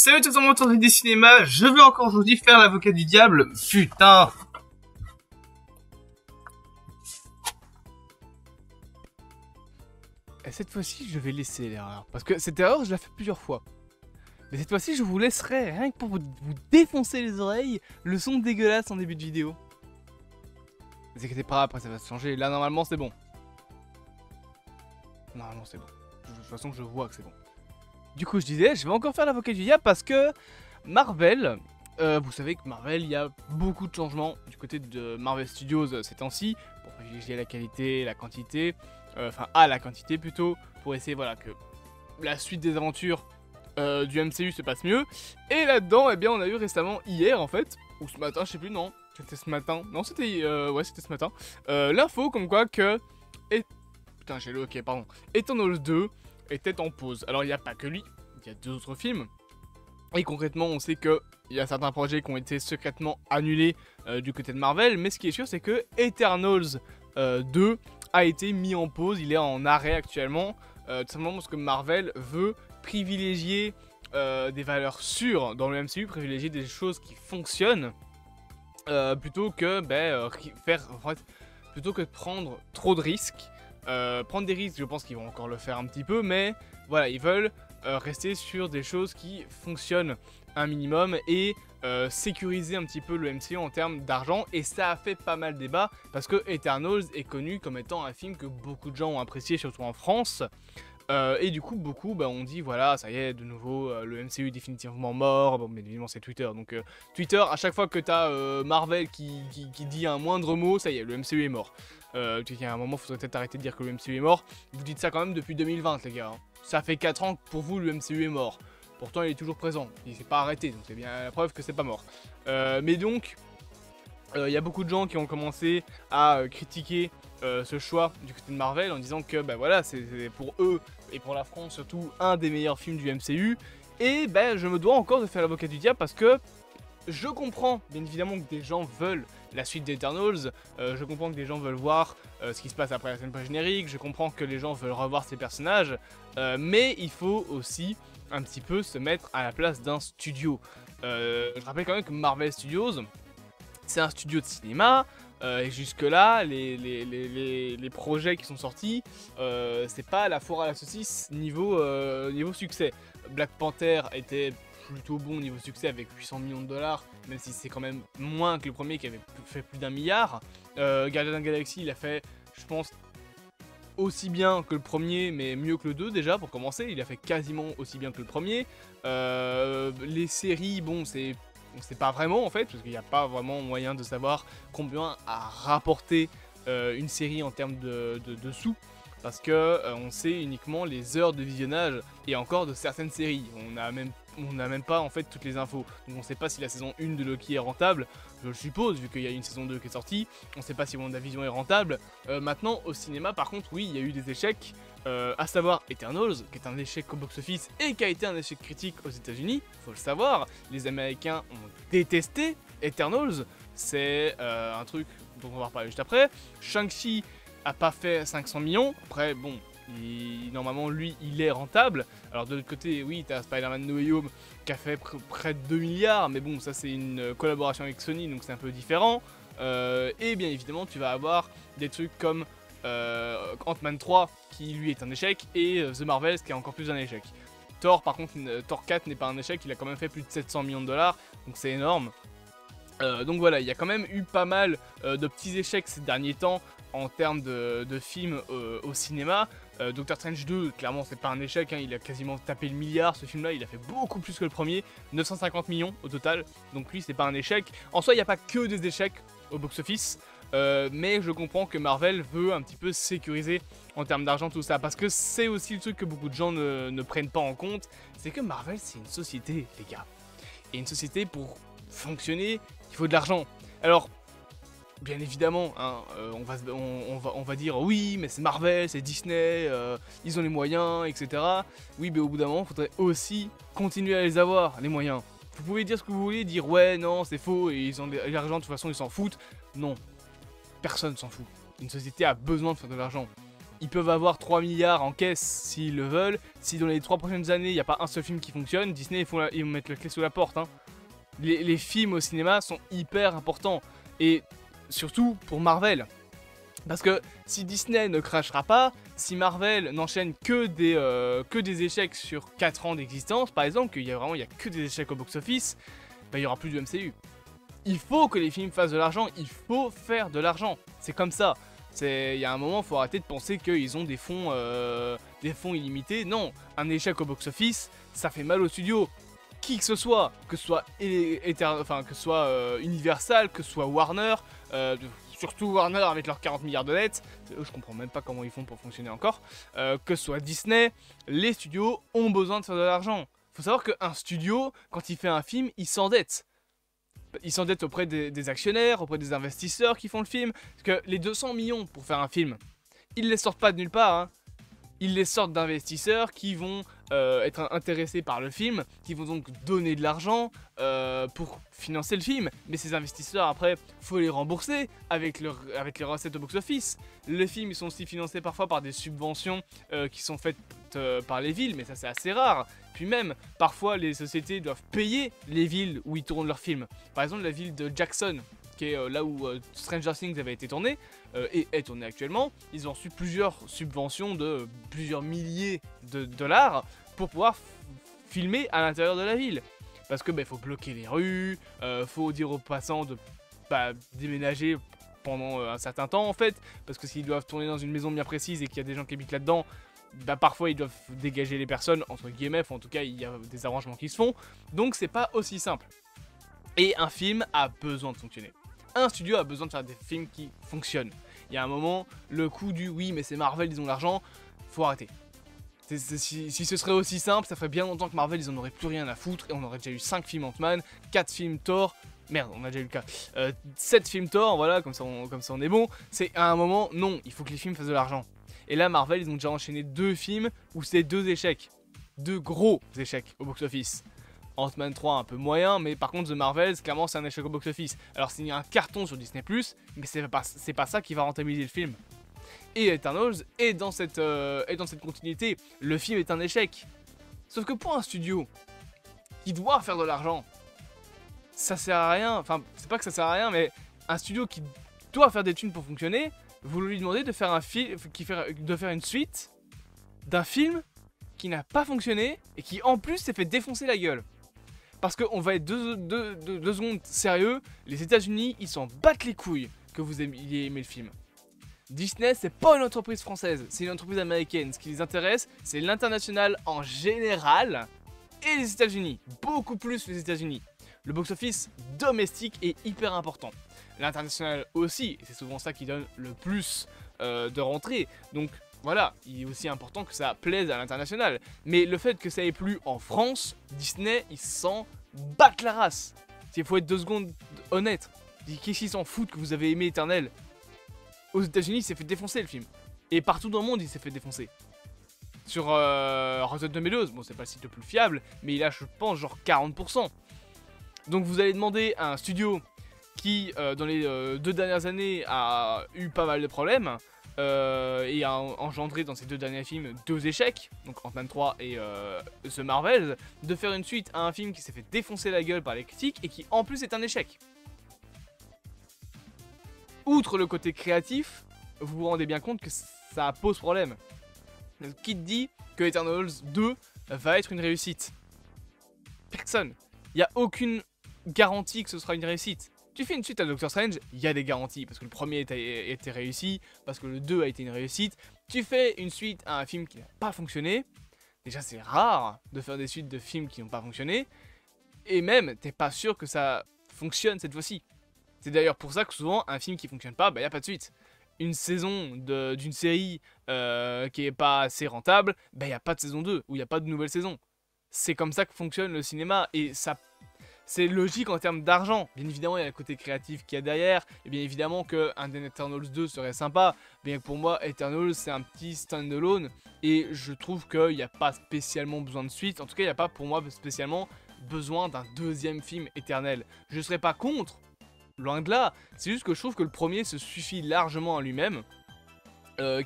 Salut tout le monde, autour des cinémas, je veux encore aujourd'hui faire l'avocat du diable, putain. Et cette fois-ci, je vais laisser l'erreur. Parce que cette erreur, je l'ai fait plusieurs fois. Mais cette fois-ci, je vous laisserai, rien que pour vous défoncer les oreilles, le son dégueulasse en début de vidéo. Ne vous inquiétez pas, après ça va se changer. Là, normalement, c'est bon. Normalement, c'est bon. De toute façon, je vois que c'est bon. Du coup, je disais, je vais encore faire l'avocat du diable parce que Marvel... vous savez que Marvel, il y a beaucoup de changements du côté de Marvel Studios ces temps-ci, pour privilégier la qualité, la quantité, enfin la quantité plutôt, pour essayer voilà que la suite des aventures du MCU se passe mieux. Et là-dedans, eh bien, on a eu récemment hier en fait, ou ce matin, je sais plus, non, c'était ce matin, non c'était ouais c'était ce matin, l'info comme quoi que putain j'ai le ok pardon, Eternals 2 était en pause. Alors il n'y a pas que lui, il y a deux autres films. Et concrètement, on sait qu'il y a certains projets qui ont été secrètement annulés du côté de Marvel. Mais ce qui est sûr, c'est que Eternals 2 a été mis en pause. Il est en arrêt actuellement. Tout simplement parce que Marvel veut privilégier des valeurs sûres dans le MCU, privilégier des choses qui fonctionnent. Plutôt que plutôt que de prendre trop de risques. Prendre des risques, je pense qu'ils vont encore le faire un petit peu. Mais voilà, ils veulent... rester sur des choses qui fonctionnent un minimum et sécuriser un petit peu le MCU en termes d'argent. Et ça a fait pas mal débat parce que Eternals est connu comme étant un film que beaucoup de gens ont apprécié, surtout en France. Et du coup, beaucoup ont dit voilà, ça y est, de nouveau, le MCU est définitivement mort. Bon, mais évidemment, c'est Twitter. Donc, Twitter, à chaque fois que t'as Marvel qui dit un moindre mot, ça y est, le MCU est mort. Il y a un moment, il faudrait peut-être arrêter de dire que le MCU est mort. Vous dites ça quand même depuis 2020, les gars. Hein. Ça fait 4 ans que pour vous, le MCU est mort. Pourtant, il est toujours présent. Il s'est pas arrêté, donc c'est bien la preuve que c'est pas mort. Mais donc, il y a beaucoup de gens qui ont commencé à critiquer ce choix du côté de Marvel en disant que voilà, c'est pour eux et pour la France surtout un des meilleurs films du MCU. Et je me dois encore de faire l'avocat du diable parce que je comprends bien évidemment que des gens veulent la suite d'Eternals, je comprends que des gens veulent voir ce qui se passe après la scène post-générique, je comprends que les gens veulent revoir ces personnages, mais il faut aussi un petit peu se mettre à la place d'un studio. Je rappelle quand même que Marvel Studios, c'est un studio de cinéma, et jusque là, les projets qui sont sortis, c'est pas la foire à la saucisse niveau succès. Black Panther était plutôt bon niveau succès avec 800 millions de dollars, même si c'est quand même moins que le premier qui avait fait plus d'1 milliard. Guardians of the Galaxy, il a fait, je pense, aussi bien que le premier, mais mieux que le 2 déjà, pour commencer. Il a fait quasiment aussi bien que le premier. Les séries, bon, c'est pas vraiment en fait, parce qu'il n'y a pas vraiment moyen de savoir combien a rapporté une série en termes de sous. Parce que on sait uniquement les heures de visionnage et encore de certaines séries. On n'a même pas en fait toutes les infos. Donc on ne sait pas si la saison 1 de Loki est rentable, je le suppose vu qu'il y a une saison 2 qui est sortie. On ne sait pas si WandaVision est rentable. Maintenant au cinéma par contre oui il y a eu des échecs, à savoir Eternals qui est un échec au box-office et qui a été un échec critique aux États-Unis. Faut le savoir, les Américains ont détesté Eternals. C'est un truc dont on va reparler juste après. Shang-Chi a pas fait 500 millions, après bon, normalement lui il est rentable. Alors de l'autre côté oui t'as Spider-Man No Way Home qui a fait près de 2 milliards, mais bon ça c'est une collaboration avec Sony donc c'est un peu différent. Et bien évidemment tu vas avoir des trucs comme Ant-Man 3 qui lui est un échec et The Marvels qui est encore plus un échec. Thor par contre, Thor 4 n'est pas un échec, il a quand même fait plus de 700 millions de dollars, donc c'est énorme. Donc voilà, il y a quand même eu pas mal de petits échecs ces derniers temps en termes de films au cinéma. Doctor Strange 2, clairement c'est pas un échec, hein, il a quasiment tapé le milliard ce film là, il a fait beaucoup plus que le premier, 950 millions au total, donc lui c'est pas un échec. En soi il n'y a pas que des échecs au box-office, mais je comprends que Marvel veut un petit peu sécuriser en termes d'argent tout ça, parce que c'est aussi le truc que beaucoup de gens ne prennent pas en compte, c'est que Marvel c'est une société les gars, et une société pour fonctionner, il faut de l'argent. Alors, bien évidemment, hein, on va dire oui, mais c'est Marvel, c'est Disney, ils ont les moyens, etc. Oui, mais au bout d'un moment, il faudrait aussi continuer à les avoir, les moyens. Vous pouvez dire ce que vous voulez, dire ouais, non, c'est faux, et ils ont de l'argent, de toute façon, ils s'en foutent. Non, personne s'en fout. Une société a besoin de faire de l'argent. ils peuvent avoir 3 milliards en caisse s'ils le veulent. Si dans les 3 prochaines années, il n'y a pas un seul film qui fonctionne, Disney, ils vont mettre la clé sous la porte. Hein. Les films au cinéma sont hyper importants. Et surtout pour Marvel. Parce que si Disney ne crachera pas, si Marvel n'enchaîne que des échecs sur 4 ans d'existence, par exemple, qu'il y a que des échecs au box-office, bah, il n'y aura plus de MCU. Il faut que les films fassent de l'argent, il faut faire de l'argent. C'est comme ça. Il y a un moment, il faut arrêter de penser qu'ils ont des fonds illimités. Non, un échec au box-office, ça fait mal au studio. Qui que ce soit Universal, que ce soit Warner, surtout Warner avec leurs 40 milliards de dettes, je comprends même pas comment ils font pour fonctionner encore, que ce soit Disney, les studios ont besoin de faire de l'argent. Faut savoir qu'un studio, quand il fait un film, il s'endette. Il s'endette auprès des actionnaires, auprès des investisseurs qui font le film. Parce que les 200 millions pour faire un film, ils les sortent pas de nulle part. Hein. Ils les sortent d'investisseurs qui vont être intéressés par le film, qui vont donc donner de l'argent pour financer le film. Mais ces investisseurs, après, faut les rembourser avec les recettes au box-office. Les films, ils sont aussi financés parfois par des subventions qui sont faites par les villes, mais ça c'est assez rare. Puis même, parfois, les sociétés doivent payer les villes où ils tournent leurs films. Par exemple, la ville de Jackson, qui est là où Stranger Things avait été tourné, et est tourné actuellement, ils ont reçu plusieurs subventions de plusieurs milliers de dollars pour pouvoir filmer à l'intérieur de la ville. Parce que faut bloquer les rues, faut dire aux passants de déménager pendant un certain temps en fait, parce que s'ils doivent tourner dans une maison bien précise et qu'il y a des gens qui habitent là-dedans, parfois ils doivent dégager les personnes, entre guillemets, en tout cas il y a des arrangements qui se font, donc c'est pas aussi simple. Et un film a besoin de fonctionner. Un studio a besoin de faire des films qui fonctionnent. Il y a un moment, le coup du oui mais c'est Marvel, ils ont l'argent, faut arrêter. Si ce serait aussi simple, ça ferait bien longtemps que Marvel ils en auraient plus rien à foutre et on aurait déjà eu 5 films Ant-Man, 4 films Thor, merde on a déjà eu le cas, 7 films Thor, voilà, comme ça on est bon. C'est à un moment, non, il faut que les films fassent de l'argent. Et là Marvel ils ont déjà enchaîné 2 films où c'est 2 échecs, 2 gros échecs au box-office. Ant-Man 3 un peu moyen, mais par contre The Marvels, clairement c'est un échec au box-office. Alors c'est un carton sur Disney+, mais c'est pas ça qui va rentabiliser le film. Et Eternals est dans cette continuité. Le film est un échec. Sauf que pour un studio qui doit faire de l'argent, ça sert à rien. Enfin, c'est pas que ça sert à rien, mais un studio qui doit faire des thunes pour fonctionner, vous lui demandez de faire de faire une suite d'un film qui n'a pas fonctionné et qui en plus s'est fait défoncer la gueule. Parce qu'on va être deux secondes sérieux, les États-Unis ils s'en battent les couilles que vous ayez aimé le film. Disney c'est pas une entreprise française, c'est une entreprise américaine. Ce qui les intéresse c'est l'international en général et les États-Unis, beaucoup plus les États-Unis. Le box-office domestique est hyper important. L'international aussi, et c'est souvent ça qui donne le plus de rentrées. Donc voilà, il est aussi important que ça plaise à l'international. Mais le fait que ça ait plu en France, Disney, ils s'en battent la race. Il faut être 2 secondes honnête. Qu'est-ce qu'ils s'en foutent que vous avez aimé Éternel? Aux États-Unis, il s'est fait défoncer le film. Et partout dans le monde, il s'est fait défoncer. Sur Rotten Tomatoes, bon, c'est pas le site le plus fiable, mais il a, je pense, genre 40%. Donc vous allez demander à un studio qui, dans les 2 dernières années, a eu pas mal de problèmes. Et a engendré dans ces 2 derniers films 2 échecs, donc Ant-Man 3 et The Marvels, de faire une suite à un film qui s'est fait défoncer la gueule par les critiques et qui en plus est un échec. Outre le côté créatif, vous vous rendez bien compte que ça pose problème. Qui te dit que Eternals 2 va être une réussite? Personne. Il n'y a aucune garantie que ce sera une réussite. Tu fais une suite à Doctor Strange, il y a des garanties, parce que le premier a été réussi, parce que le 2 a été une réussite. Tu fais une suite à un film qui n'a pas fonctionné, déjà c'est rare de faire des suites de films qui n'ont pas fonctionné, et même t'es pas sûr que ça fonctionne cette fois-ci. C'est d'ailleurs pour ça que souvent un film qui fonctionne pas, il n'y a pas de suite. Une saison d'une série qui est pas assez rentable, il n'y a pas de saison 2, ou il n'y a pas de nouvelle saison. C'est comme ça que fonctionne le cinéma, et ça... C'est logique en termes d'argent. Bien évidemment, il y a le côté créatif qu'il y a derrière. Et bien évidemment qu'un Eternals 2 serait sympa. Bien que pour moi, Eternals, c'est un petit stand-alone. Et je trouve qu'il n'y a pas spécialement besoin de suite. En tout cas, il n'y a pas pour moi spécialement besoin d'un 2e film éternel. Je ne serais pas contre. Loin de là. C'est juste que je trouve que le premier se suffit largement à lui-même.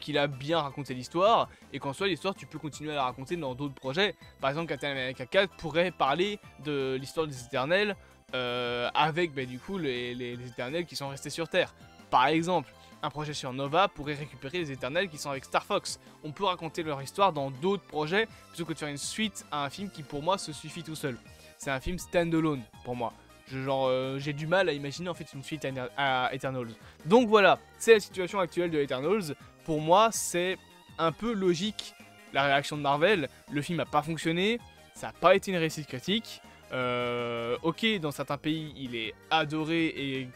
qu'il a bien raconté l'histoire, et qu'en soi l'histoire tu peux continuer à la raconter dans d'autres projets. Par exemple Captain America 4 pourrait parler de l'histoire des Éternels avec du coup les Éternels qui sont restés sur Terre. Par exemple, un projet sur Nova pourrait récupérer les Éternels qui sont avec Star Fox. On peut raconter leur histoire dans d'autres projets plutôt que de faire une suite à un film qui pour moi se suffit tout seul. C'est un film stand-alone pour moi. J'ai du mal à imaginer en fait une suite à Eternals. Donc voilà, c'est la situation actuelle de Eternals. Pour moi, c'est un peu logique la réaction de Marvel. Le film n'a pas fonctionné, ça n'a pas été une réussite critique. Ok, dans certains pays, il est adoré et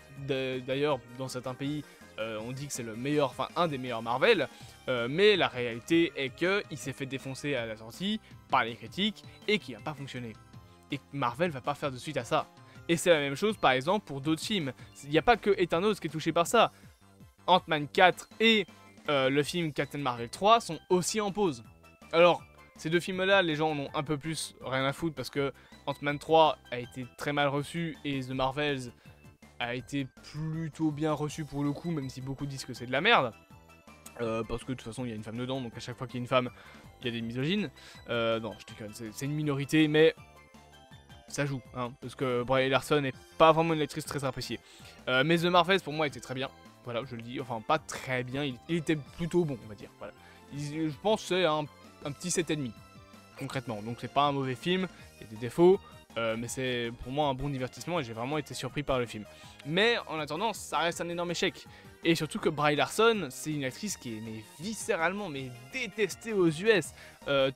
d'ailleurs, dans certains pays, on dit que c'est le meilleur, enfin un des meilleurs Marvel. Mais la réalité est qu'il s'est fait défoncer à la sortie par les critiques et qu'il n'a pas fonctionné. Et Marvel va pas faire de suite à ça. Et c'est la même chose par exemple pour d'autres films. Il n'y a pas que Eternals qui est touché par ça. Ant-Man 4 et le film Captain Marvel 3 sont aussi en pause. Alors, ces deux films-là, les gens en ont un peu plus rien à foutre parce que Ant-Man 3 a été très mal reçu et The Marvels a été plutôt bien reçu pour le coup, même si beaucoup disent que c'est de la merde. Parce que de toute façon, il y a une femme dedans, donc à chaque fois qu'il y a une femme, il y a des misogynes. Non, je déconne, c'est une minorité, mais ça joue, hein, parce que Brie Larson n'est pas vraiment une actrice très appréciée. Mais The Marvels, pour moi, était très bien. Voilà, je le dis, enfin pas très bien, il était plutôt bon, on va dire. Voilà. Je pense que c'est un petit 7,5, concrètement. Donc c'est pas un mauvais film, il y a des défauts, mais c'est pour moi un bon divertissement et j'ai vraiment été surpris par le film. Mais en attendant, ça reste un énorme échec. Et surtout que Brie Larson, c'est une actrice qui est viscéralement détestée aux US.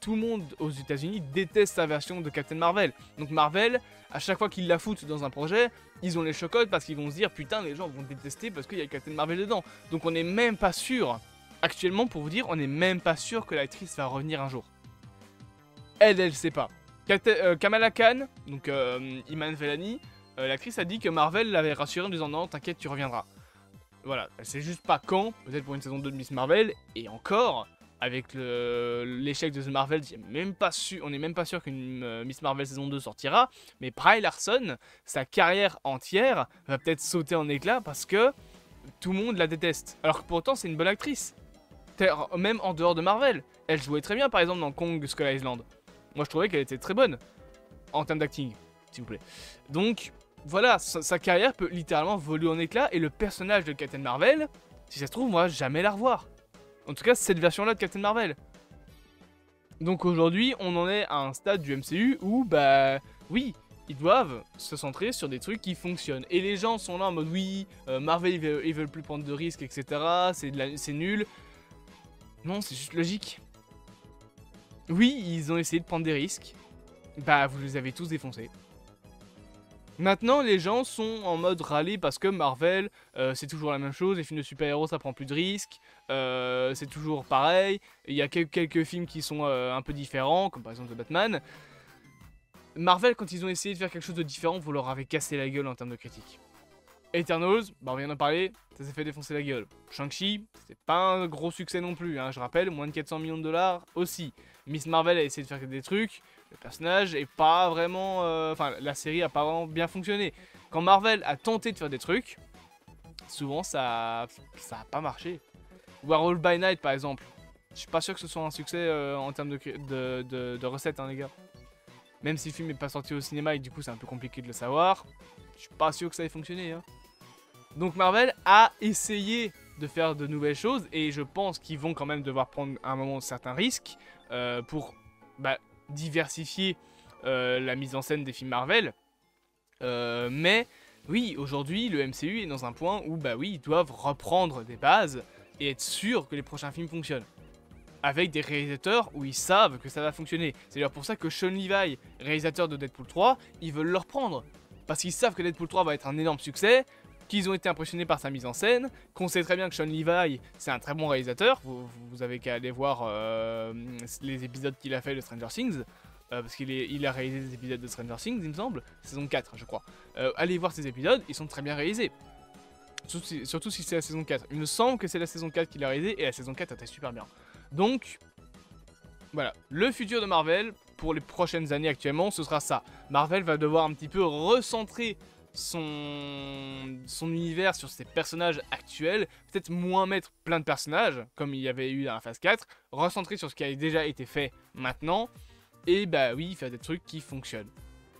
Tout le monde aux États-Unis déteste sa version de Captain Marvel. Donc Marvel, à chaque fois qu'ils la foutent dans un projet, ils ont les chocottes parce qu'ils vont se dire putain, les gens vont détester parce qu'il y a Captain Marvel dedans. Donc on n'est même pas sûr, actuellement pour vous dire, on n'est même pas sûr que l'actrice va revenir un jour. Elle sait pas. Kamala Khan, donc Iman Vellani, l'actrice a dit que Marvel l'avait rassurée en disant non, t'inquiète, tu reviendras. Voilà, elle sait juste pas quand, peut-être pour une saison 2 de Miss Marvel, et encore, avec l'échec de The Marvel, on n'est même pas sûr qu'une Miss Marvel saison 2 sortira, mais Brie Larson, sa carrière entière, va peut-être sauter en éclats parce que tout le monde la déteste. Alors que pourtant, c'est une bonne actrice. Même en dehors de Marvel, elle jouait très bien par exemple dans Kong Skull Island. Moi je trouvais qu'elle était très bonne, en termes d'acting, s'il vous plaît. Donc, voilà, sa carrière peut littéralement voler en éclats et le personnage de Captain Marvel, si ça se trouve, moi, jamais la revoir. En tout cas, cette version-là de Captain Marvel. Donc aujourd'hui, on en est à un stade du MCU où, oui, ils doivent se centrer sur des trucs qui fonctionnent. Et les gens sont là en mode, oui, Marvel, ils veulent plus prendre de risques, etc. C'est nul. Non, c'est juste logique. Oui, ils ont essayé de prendre des risques. Vous les avez tous défoncés. Maintenant, les gens sont en mode râler parce que Marvel, c'est toujours la même chose, les films de super-héros, ça prend plus de risques, c'est toujours pareil, il y a quelques films qui sont un peu différents, comme par exemple The Batman. Marvel, quand ils ont essayé de faire quelque chose de différent, vous leur avez cassé la gueule en termes de critique. Eternals, on vient d'en parler, ça s'est fait défoncer la gueule. Shang-Chi, c'est pas un gros succès non plus, hein, je rappelle, moins de 400 millions de dollars aussi. Miss Marvel a essayé de faire des trucs, le personnage est pas vraiment... la série a pas vraiment bien fonctionné. Quand Marvel a tenté de faire des trucs, souvent ça a pas marché. Werewolf by Night par exemple, je suis pas sûr que ce soit un succès en termes de recettes, hein, les gars. Même si le film n'est pas sorti au cinéma et du coup c'est un peu compliqué de le savoir, je suis pas sûr que ça ait fonctionné, hein. Donc Marvel a essayé de faire de nouvelles choses et je pense qu'ils vont quand même devoir prendre à un moment certains risques pour diversifier la mise en scène des films Marvel. Mais oui, aujourd'hui le MCU est dans un point où oui, ils doivent reprendre des bases et être sûrs que les prochains films fonctionnent. Avec des réalisateurs où ils savent que ça va fonctionner. C'est d'ailleurs pour ça que Sean Levi, réalisateur de Deadpool 3, ils veulent le reprendre. Parce qu'ils savent que Deadpool 3 va être un énorme succès, qu'ils ont été impressionnés par sa mise en scène, qu'on sait très bien que Sean Levi, c'est un très bon réalisateur. Vous avez qu'à aller voir les épisodes qu'il a fait de Stranger Things. Parce qu'il a réalisé des épisodes de Stranger Things, il me semble. Saison 4, je crois. Allez voir ces épisodes, ils sont très bien réalisés. Surtout si c'est la saison 4. Il me semble que c'est la saison 4 qu'il a réalisé et la saison 4 était super bien. Donc, voilà. Le futur de Marvel, pour les prochaines années actuellement, ce sera ça. Marvel va devoir un petit peu recentrer son univers sur ses personnages actuels, peut-être moins mettre plein de personnages, comme il y avait eu dans la phase 4, recentrer sur ce qui a déjà été fait maintenant, et bah oui, faire des trucs qui fonctionnent.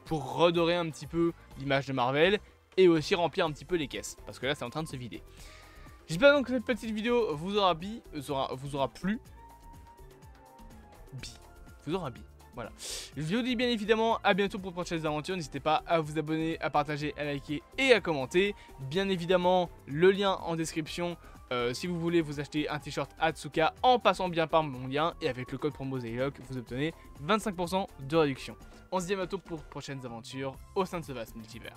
Pour redorer un petit peu l'image de Marvel, et aussi remplir un petit peu les caisses, parce que là c'est en train de se vider. J'espère donc que cette petite vidéo vous aura plu. Voilà. Je vous dis bien évidemment à bientôt pour de prochaines aventures. N'hésitez pas à vous abonner, à partager, à liker et à commenter. Bien évidemment, le lien en description si vous voulez vous acheter un t-shirt Atsuka en passant bien par mon lien. Et avec le code promo ZELOC, vous obtenez 25% de réduction. On se dit à bientôt pour de prochaines aventures au sein de ce vaste multivers.